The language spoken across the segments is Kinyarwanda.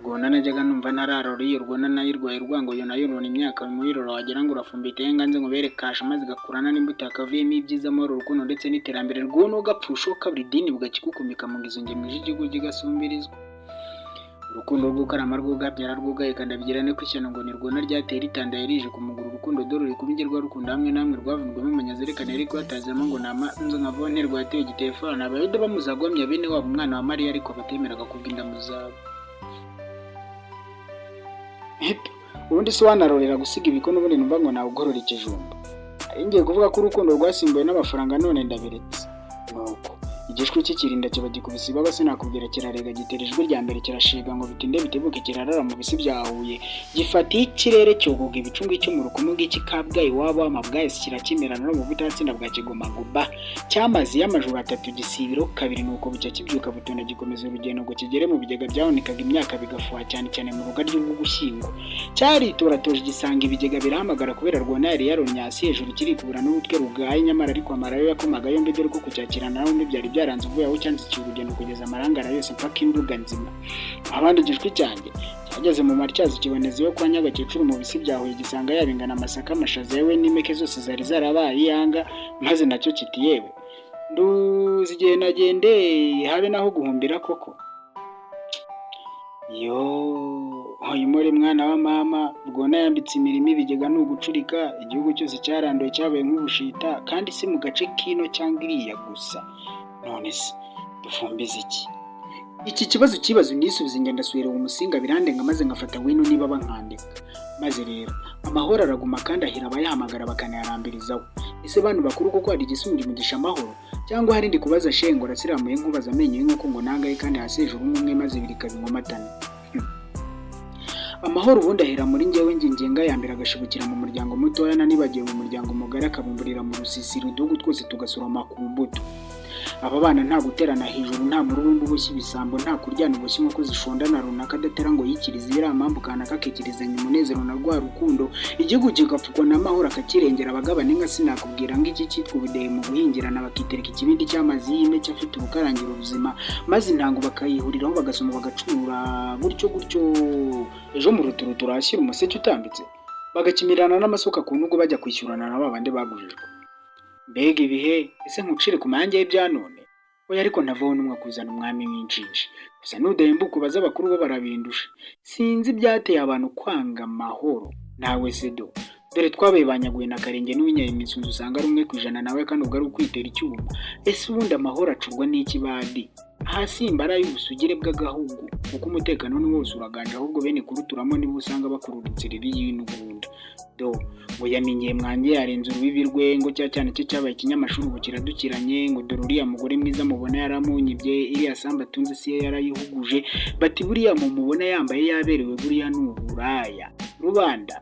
Rwona najyaga numva ntararora iyo Rwona nayirwaye urwango yo nayo none imyaka muyirora wagira ngo urafumbite nganze ngo bere kasha maze gakurana n'imbuto yakavuyemo ibyiza amahoro urukundo ndetse n'iterambere Rwona ugapfusha ukabura idini bugakikukumika mu ngizo ngemwe z'igihugu gigasumbirizwa urukundo rw'ukarama rw'ugabyara rw'ugaye kandabigirane kwishyano ngo ni Rwona ryatera itandaye rije kumugura urukundo dore ruri kubingerwa rukundo hamwe namwe rwavunwemo umunyazerekane ariko hatazamo ngo namanzo nkavone rwateye igitelefone abayuda bamuzagomya bene wabo umwana wa Mariya ariko batemeraga kubwinda muzabo ubundi se wanarorera gusiga ibikono ubundi numva ngo nawe ugorora ikijumba ngiye kuvuga ko urukundo rwasimbuye n'amafaranga none ndabiretse nuko igishwi cy'ikirinda kiba gikubise ibaba sinakubwira kirarega gitera ijwi rya mbere kirashiga ngo bitinde bitebuke kirarara mu bisi byahuye gifata ikirere cyogoga ibicungu cyo mu rukumu bw'iki Kabgayi wabo amabwaye kirakimerana no mu butatsinda bwa Kigoma Guba cyamazi y'amajuru 3 gisibiro 2 nuko bucya kibyuka butona gikomeza urugendo ngo kigere mu bigega byabonekaga imyaka bigafuha cyane mu rugaryo rw'ugushyingo cyari turatoje gisanga ibigega birahamagara kubera Rwona yari yaronyasi hejuru kiri kubura n'ubutwe rugaye nyamara ariko amarayo yakomaga yombi dore ko kucyakirana naho byari byaranze uvuye aho cyanzikiye urugendo kugeza amarangara yose mpaka imbuga nzima abandi igishwi cyanjye cyageze mu maryazo kiboneze yo kwa Nyagakecuru mu bisi byahuye gisanga yabingana amasaka amashaza yewe n'imeke zose zari zarabaye yanga maze nacyo kiti yewe nduzigiye nagende habe naho guhumbira koko uyu muri mwana wa mama Rwona yambitse imirimo ibigega n'ugucurika igihugu cyose cyarandoye cyabaye nk'ubushita kandi si mu gace kino cyangwa iriya gusa none se dufumbize iki kibazo kibazo nisubize ngenda suwera umusinga birandenga maze ngafata wino niba bankandika maze rero amahoro araguma kandi ahira abayahamagara bakanayarambirizaho ese bantu bakuru koko hari igisumira umugisha amahoro cyangwa hari ndi kubaza shengora siramuye nkubaza amenyo y'inko ngo nangaye kandi haseje umwe maze birikabinkomatana amahoro ubundi ahera muri njyewe ngingenga yambira agashibukira mu muryango mutoya nanibagiye mu muryango mugari akabumburira mu rusisiro udugu twose tugasoroma ku mbuto aba bana nta guterana hejuru nta mururumbu bushyi bisambo nta kuryana ubushyi nko zishondana runaka adatera ngo yikirize iramambukana kakekerezanya umunezero na rwa rukundo igihugu kigapfukwa n'amahoro akakirengera abagabana inka sinakubwira ngo iki cyitwa ubudehe mu guhingirana bakitereka ikibindi cy'amazi y'ime cyafite ubukarangira ubuzima maze intango bakayihuriraho bagasoma bagacura gutyo ejo mu ruturutura hashyira umuseke utambitse bagakimirana n'amasuka ku ntugu bajya kwishyurana na babandi bagujijwe mbega ibihe ese nkucire ku manjye y'ibyanone oya ariko ntavaho n'umwe kuzana umwami w'injiji gusa nudahembuka ubaza abakuru bo barabindusha sinzi byateye abantu kwanga amahoro nawe sedo dore twabaye banyaguye na Karenge n'uwinyaye imisunzu usanga ari 1% nawe kandi ubwo ari ukwitera icyuma ese ubundi amahoro acurwa n'iki badi hasi imbara y'ubusugire bw'agahugu kuko umutekano ni wose uraganje ahubwo bene kuruturamo nibo usanga bakururutse n'ubundi do yamenye mwanjye yarenze urubibi rwe ngo cyane cyabaye ikinyamakuru bukiradukiranye ngo dore uriya mugore mwiza mubona yaramunyibye iriya samba tunze si yarayihuguje bati buriya mubona yambaye yaberewe buriya n'uburaya rubanda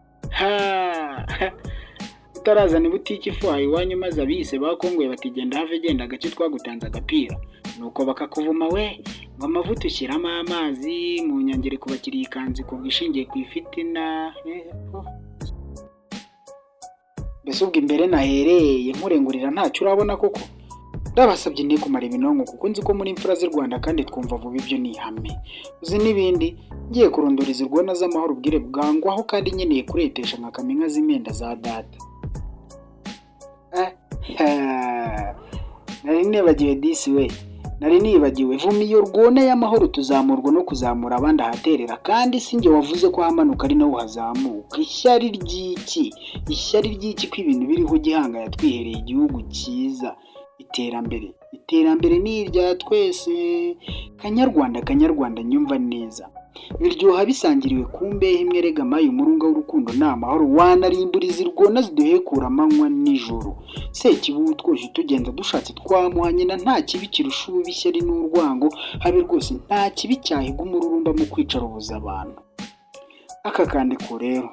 utarazana butiki ifuhaye iwanyu maze abise bakongoye batigenda have genda agace twagutanze agapira nuko bakakuvuma we ngo amavuta ushyiramo amazi mu nyangire kubakiriye ikanzi ku bwishingiye ku ifitina mbese ubwo imbere nahereye nkurengurira ntacyo urabona koko ndabasabye ni kumara ibinonko kuko nzi ko muri imfura z'u Rwanda kandi twumva vuba ibyo ni ihame uzi n'ibindi ngiye kurondoreza Rwona z'amahoro ubwire bwangwaho kandi nyeneye kuretesha nkakaminka z'imyenda za data nari nibagiwe vuma iyo Rwona y'amahoro tuzamurwa no kuzamura abandi ahaterera kandi sinjye wavuze ko hamanuka ari naho hazamuka ishyari ry'iki ko ibintu biriho gihanga yatwihereye igihugu cyiza iterambere ni irya twese kanyarwanda nyumva neza biryoha bisangiriwe ku mbehe imwe rega mayo umurunga w'urukundo n'amahoro wanarimburiza Rwona ziduhekura amanywa nijoro sekibubu twose tugenda dushatse twamuhanye na nta kibi kirusha ubishyari n'urwango habe rwose nta kibi cyahiga umururumba mu kwicara ubuza abantu aka kandiko rero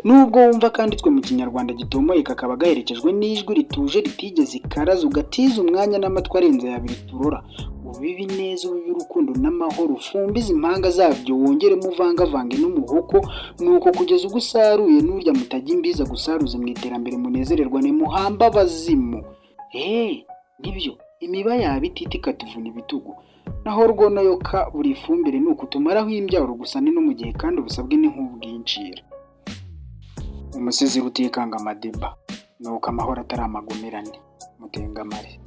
nubwo wumva kanditswe mu kinyarwanda gitomoye kakaba gaherekejwe n'ijwi rituje ritigeze ikaraza ugatiza umwanya n'amatwi arenze yabiri turora ubibi neza ubibi urukundo n'amahoro ufumbize impanga zabyo wongeremo uvangavange n'umuhoko nuko kugeza ubwo usaruye n'urya mutajya imbiza gusaruza mu iterambere munezererwa ne muhamba abazimu nibyo imiba yaba ititi ikatuvuna ibitugu naho rwonoyoka buri fumbire ni ukutumaraho imbyaro gusa ni no mu gihe kandi ubusabwe ni nk'ubwinjira. Umusizi Rutikanga Madiba, nuko amahoro atari amagumirane. Mutengamare.